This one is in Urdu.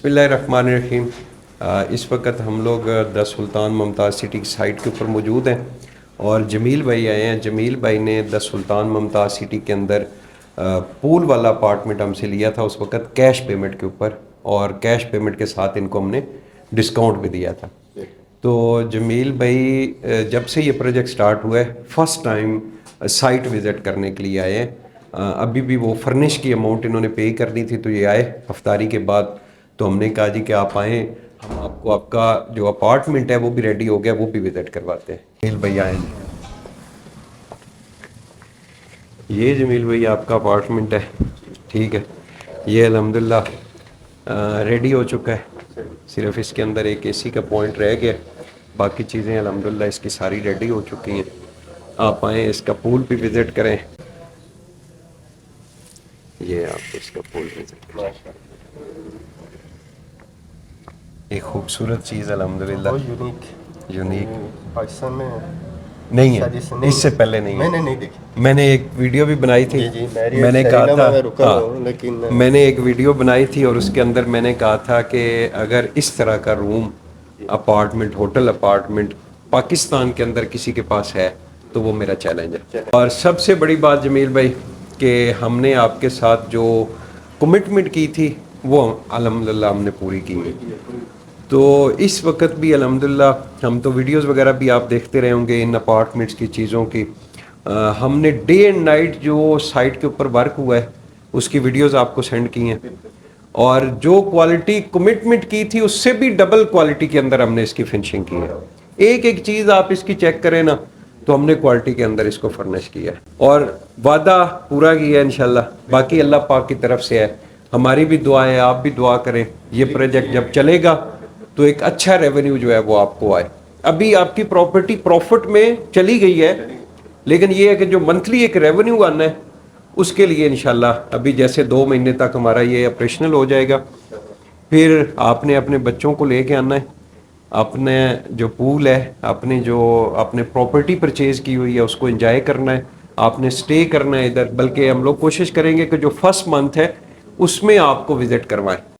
بسم اللہ الرحمن الرحیم۔ اس وقت ہم لوگ دا سلطان ممتاز سٹی کی سائٹ کے اوپر موجود ہیں اور جمیل بھائی آئے ہیں۔ جمیل بھائی نے دا سلطان ممتاز سٹی کے اندر پول والا اپارٹمنٹ ہم سے لیا تھا اس وقت کیش پیمنٹ کے اوپر، اور کیش پیمنٹ کے ساتھ ان کو ہم نے ڈسکاؤنٹ بھی دیا تھا۔ تو جمیل بھائی جب سے یہ پروجیکٹ سٹارٹ ہوا ہے فرسٹ ٹائم سائٹ وزٹ کرنے کے لیے آئے ہیں۔ ابھی بھی وہ فرنش کی اماؤنٹ انہوں نے پے کرنی تھی تو یہ آئے افطاری کے بعد، تو ہم نے کہا جی کہ آپ آئیں، ہم آپ کو آپ کا جو اپارٹمنٹ ہے وہ بھی ریڈی ہو گیا، وہ بھی وزٹ کرواتے ہیں۔ جمیل بھائی آئیں، یہ جمیل بھائی آپ کا اپارٹمنٹ ہے، ٹھیک ہے، یہ الحمدللہ ریڈی ہو چکا ہے، صرف اس کے اندر ایک اے سی کا پوائنٹ رہ گیا، باقی چیزیں الحمدللہ اس کی ساری ریڈی ہو چکی ہیں۔ آپ آئیں، اس کا پول بھی وزٹ کریں، یہ آپ اس کا پول وزٹ کریں، ایک خوبصورت چیز الحمدللہ، یونیک پاکستان میں نہیں ہے، اس سے پہلے نہیں ہے، میں نے نہیں دیکھی۔ میں نے ایک ویڈیو بھی بنائی تھی، میں نے کہا تھا لیکن میں نے ایک ویڈیو بنائی تھی اور اس کے اندر میں نے کہا تھا کہ اگر اس طرح کا روم اپارٹمنٹ، ہوٹل اپارٹمنٹ پاکستان کے اندر کسی کے پاس ہے تو وہ میرا چیلنج ہے۔ اور سب سے بڑی بات جمیل بھائی کہ ہم نے آپ کے ساتھ جو کمٹمنٹ کی تھی وہ الحمدللہ ہم نے پوری کی ہے۔ تو اس وقت بھی الحمدللہ ہم تو ویڈیوز وغیرہ بھی آپ دیکھتے رہے ہوں گے ان اپارٹمنٹس کی چیزوں کی، ہم نے ڈے اینڈ نائٹ جو سائٹ کے اوپر ورک ہوا ہے اس کی ویڈیوز آپ کو سینڈ کی ہیں، اور جو کوالٹی کمٹمنٹ کی تھی اس سے بھی ڈبل کوالٹی کے اندر ہم نے اس کی فنشنگ کی ہے۔ ایک ایک چیز آپ اس کی چیک کریں نا تو ہم نے کوالٹی کے اندر اس کو فرنش کیا ہے اور وعدہ پورا کیا ہے انشاءاللہ۔ باقی اللہ پاک کی طرف سے ہے، ہماری بھی دعا ہے، آپ بھی دعا کریں یہ پروجیکٹ جب چلے گا تو ایک اچھا ریونیو جو ہے وہ آپ کو آئے۔ ابھی آپ کی پراپرٹی پروفٹ میں چلی گئی ہے، لیکن یہ ہے کہ جو منتھلی ایک ریونیو آنا ہے اس کے لیے انشاءاللہ ابھی جیسے 2 مہینے تک ہمارا یہ آپریشنل ہو جائے گا، پھر آپ نے اپنے بچوں کو لے کے آنا ہے، اپنے جو پول ہے، اپنے جو اپنے پراپرٹی پرچیز کی ہوئی ہے اس کو انجوائے کرنا ہے، آپ نے سٹے کرنا ہے ادھر، بلکہ ہم لوگ کوشش کریں گے کہ جو فرسٹ منتھ ہے اس میں آپ کو وزٹ کروائیں۔